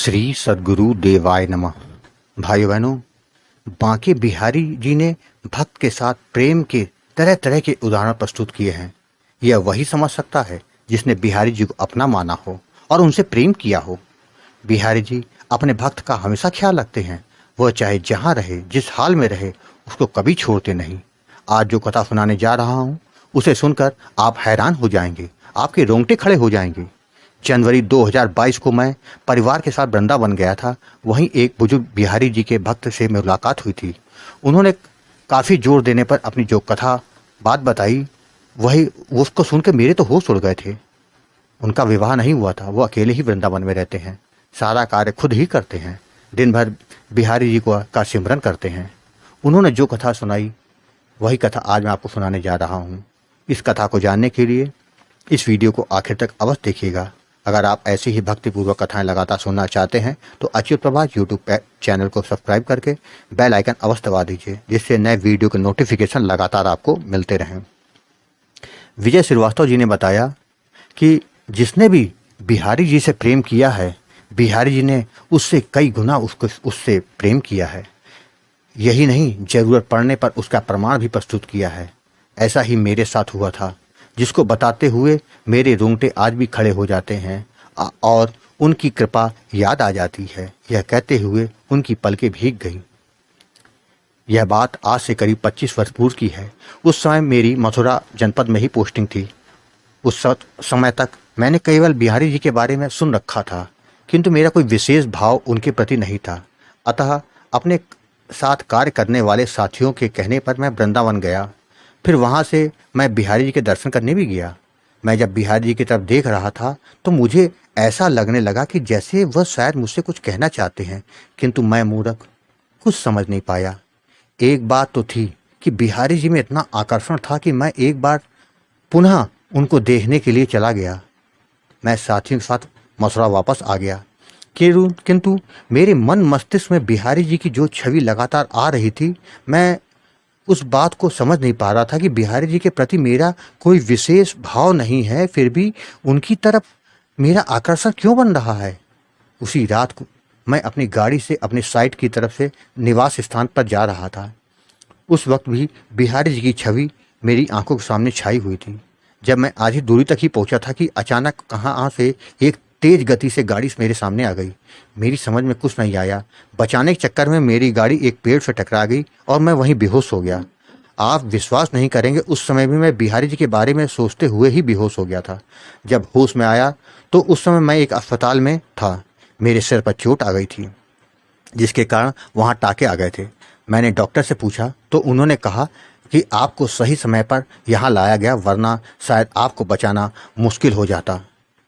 श्री सद्गुरु देवाय नमः। भाइयों बहनों, बांके बिहारी जी ने भक्त के साथ प्रेम के तरह तरह के उदाहरण प्रस्तुत किए हैं। यह वही समझ सकता है जिसने बिहारी जी को अपना माना हो और उनसे प्रेम किया हो। बिहारी जी अपने भक्त का हमेशा ख्याल रखते हैं। वह चाहे जहाँ रहे, जिस हाल में रहे, उसको कभी छोड़ते नहीं। आज जो कथा सुनाने जा रहा हूँ उसे सुनकर आप हैरान हो जाएंगे, आपके रोंगटे खड़े हो जाएंगे। जनवरी 2022 को मैं परिवार के साथ वृंदावन गया था। वहीं एक बुजुर्ग बिहारी जी के भक्त से मुलाकात हुई थी। उन्होंने काफ़ी जोर देने पर अपनी जो कथा बात बताई, वही उसको सुनकर मेरे तो होश उड़ गए थे। उनका विवाह नहीं हुआ था, वो अकेले ही वृंदावन में रहते हैं, सारा कार्य खुद ही करते हैं, दिन भर बिहारी जी को का सिमरन करते हैं। उन्होंने जो कथा सुनाई वही कथा आज मैं आपको सुनाने जा रहा हूँ। इस कथा को जानने के लिए इस वीडियो को आखिर तक अवश्य देखिएगा। अगर आप ऐसी ही भक्तिपूर्वक कथाएं लगातार सुनना चाहते हैं तो अच्युत प्रभात यूट्यूब चैनल को सब्सक्राइब करके बेल आइकन अवश्य दबा दीजिए, जिससे नए वीडियो के नोटिफिकेशन लगातार आपको मिलते रहें। विजय श्रीवास्तव जी ने बताया कि जिसने भी बिहारी जी से प्रेम किया है, बिहारी जी ने उससे कई गुना उससे प्रेम किया है। यही नहीं, जरूरत पड़ने पर उसका प्रमाण भी प्रस्तुत किया है। ऐसा ही मेरे साथ हुआ था, जिसको बताते हुए मेरे रोंगटे आज भी खड़े हो जाते हैं और उनकी कृपा याद आ जाती है। यह कहते हुए उनकी पलकें भीग गईं। यह बात आज से करीब 25 वर्ष पूर्व की है। उस समय मेरी मथुरा जनपद में ही पोस्टिंग थी। उस समय तक मैंने केवल बिहारी जी के बारे में सुन रखा था, किंतु मेरा कोई विशेष भाव उनके प्रति नहीं था। अतः अपने साथ कार्य करने वाले साथियों के कहने पर मैं वृंदावन गया। फिर वहाँ से मैं बिहारी जी के दर्शन करने भी गया। मैं जब बिहारी जी की तरफ देख रहा था तो मुझे ऐसा लगने लगा कि जैसे वह शायद मुझसे कुछ कहना चाहते हैं, किंतु मैं मूर्ख कुछ समझ नहीं पाया। एक बात तो थी कि बिहारी जी में इतना आकर्षण था कि मैं एक बार पुनः उनको देखने के लिए चला गया। मैं साथियों के साथ मथुरा वापस आ गया, किंतु मेरे मन मस्तिष्क में बिहारी जी की जो छवि लगातार आ रही थी, मैं उस बात को समझ नहीं पा रहा था कि बिहारी जी के प्रति मेरा कोई विशेष भाव नहीं है, फिर भी उनकी तरफ मेरा आकर्षण क्यों बन रहा है। उसी रात को मैं अपनी गाड़ी से अपने साइट की तरफ से निवास स्थान पर जा रहा था। उस वक्त भी बिहारी जी की छवि मेरी आंखों के सामने छाई हुई थी। जब मैं आधी दूरी तक ही पहुंचा था कि अचानक कहाँ से एक तेज गति से गाड़ी मेरे सामने आ गई। मेरी समझ में कुछ नहीं आया। बचाने के चक्कर में मेरी गाड़ी एक पेड़ से टकरा गई और मैं वहीं बेहोश हो गया। आप विश्वास नहीं करेंगे, उस समय भी मैं बिहारी जी के बारे में सोचते हुए ही बेहोश हो गया था। जब होश में आया तो उस समय मैं एक अस्पताल में था। मेरे सिर पर चोट आ गई थी, जिसके कारण वहाँ टाँके आ गए थे। मैंने डॉक्टर से पूछा तो उन्होंने कहा कि आपको सही समय पर यहाँ लाया गया, वरना शायद आपको बचाना मुश्किल हो जाता।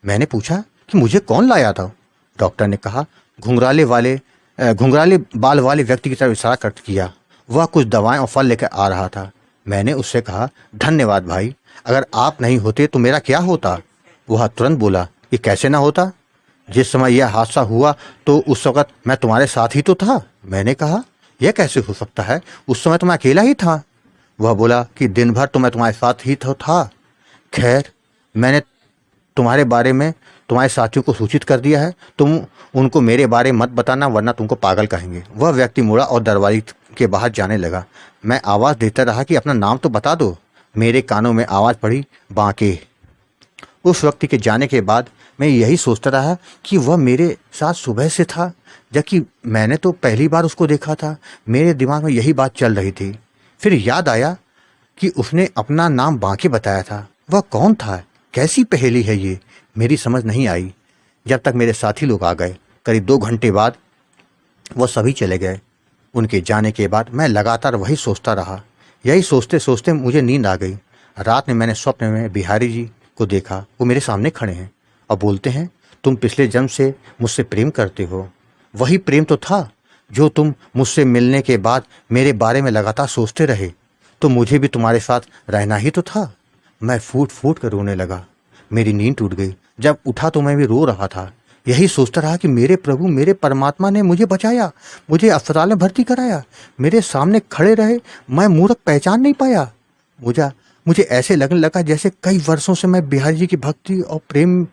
मैंने पूछा कि मुझे कौन लाया था। डॉक्टर ने कहा, घुंघराले बाल वाले व्यक्ति की तरफ इशारा कर किया। वह कुछ दवाएं और फल लेकर आ रहा था। मैंने उससे कहा, धन्यवाद भाई, अगर आप नहीं होते तो मेरा क्या होता। वह तुरंत बोला कि कैसे ना होता, जिस समय यह हादसा हुआ तो उस वक्त मैं तुम्हारे साथ ही तो था। मैंने कहा, यह कैसे हो सकता है, उस समय तो मैं अकेला ही था। वह बोला कि दिन भर तो मैं तुम्हारे साथ ही तो था। खैर, मैंने तुम्हारे बारे में तुम्हारे साथियों को सूचित कर दिया है। तुम उनको मेरे बारे में मत बताना, वरना तुमको पागल कहेंगे। वह व्यक्ति मुड़ा और दरवाजे के बाहर जाने लगा। मैं आवाज़ देता रहा कि अपना नाम तो बता दो। मेरे कानों में आवाज़ पड़ी, बांके। उस व्यक्ति के जाने के बाद मैं यही सोचता रहा कि वह मेरे साथ सुबह से था, जबकि मैंने तो पहली बार उसको देखा था। मेरे दिमाग में यही बात चल रही थी। फिर याद आया कि उसने अपना नाम बांके बताया था। वह कौन था, कैसी पहेली है ये, मेरी समझ नहीं आई जब तक मेरे साथी लोग आ गए। करीब 2 घंटे बाद वह सभी चले गए। उनके जाने के बाद मैं लगातार वही सोचता रहा। यही सोचते सोचते मुझे नींद आ गई। रात में मैंने स्वप्न में बिहारी जी को देखा। वो मेरे सामने खड़े हैं और बोलते हैं, तुम पिछले जन्म से मुझसे प्रेम करते हो। वही प्रेम तो था जो तुम मुझसे मिलने के बाद मेरे बारे में लगातार सोचते रहे। तो मुझे भी तुम्हारे साथ रहना ही तो था। मैं फूट फूट कर रोने लगा। मेरी नींद टूट गई। जब उठा तो मैं भी रो रहा था। यही सोचता रहा कि मेरे प्रभु, मेरे परमात्मा ने मुझे बचाया, मुझे अस्पताल में भर्ती कराया, मेरे सामने खड़े रहे। मैं मूर्ख पहचान नहीं पाया। मुझे ऐसे लगने लगा जैसे कई वर्षों से मैं बिहारी जी की भक्ति और प्रेम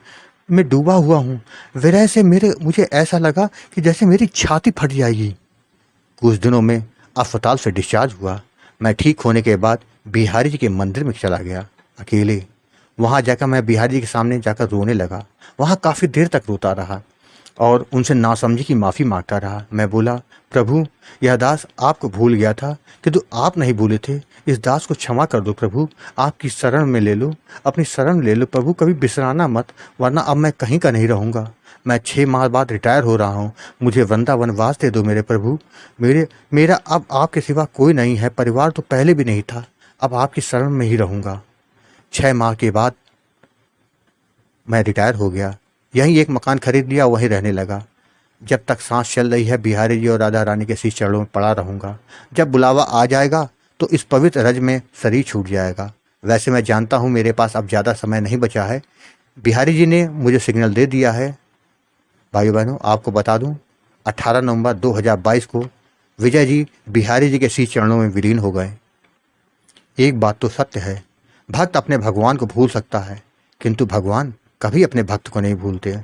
में डूबा हुआ हूँ। विरह से मुझे ऐसा लगा कि जैसे मेरी छाती फट जाएगी। कुछ दिनों में अस्पताल से डिस्चार्ज हुआ। मैं ठीक होने के बाद बिहारी जी के मंदिर में चला गया, अकेले। वहाँ जाकर मैं बिहारी जी के सामने जाकर रोने लगा। वहाँ काफ़ी देर तक रोता रहा और उनसे नासमझी की माफ़ी मांगता रहा। मैं बोला, प्रभु, यह दास आपको भूल गया था, किंतु आप नहीं भूले थे। इस दास को क्षमा कर दो प्रभु, आपकी शरण में ले लो, अपनी शरण ले लो प्रभु, कभी बिसराना मत, वरना अब मैं कहीं का नहीं रहूँगा। मैं 6 माह बाद रिटायर हो रहा हूँ, मुझे वृंदावन वास दे दो मेरे प्रभु। मेरा अब आपके सिवा कोई नहीं है, परिवार तो पहले भी नहीं था, अब आपकी शरण में ही रहूँगा। 6 माह के बाद मैं रिटायर हो गया। यहीं एक मकान खरीद लिया, वहीं रहने लगा। जब तक सांस चल रही है बिहारी जी और राधा रानी के शीश चरणों में पड़ा रहूंगा। जब बुलावा आ जाएगा तो इस पवित्र रज में शरीर छूट जाएगा। वैसे मैं जानता हूँ मेरे पास अब ज़्यादा समय नहीं बचा है। बिहारी जी ने मुझे सिग्नल दे दिया है। भाई बहनों, आपको बता दूं, 18 नवंबर 2022 को विजय जी बिहारी जी के शीश चरणों में विलीन हो गए। एक बात तो सत्य है, भक्त अपने भगवान को भूल सकता है, किंतु भगवान कभी अपने भक्त को नहीं भूलते।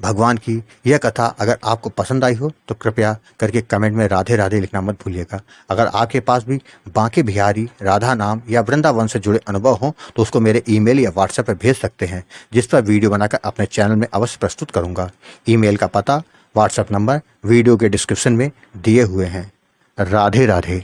भगवान की यह कथा अगर आपको पसंद आई हो तो कृपया करके कमेंट में राधे राधे लिखना मत भूलिएगा। अगर आपके पास भी बांके बिहारी, राधा नाम या वृंदावन से जुड़े अनुभव हों तो उसको मेरे ईमेल या व्हाट्सएप पर भेज सकते हैं, जिस पर वीडियो बनाकर अपने चैनल में अवश्य प्रस्तुत करूंगा। ईमेल का पता, व्हाट्सएप नंबर वीडियो के डिस्क्रिप्शन में दिए हुए हैं। राधे राधे।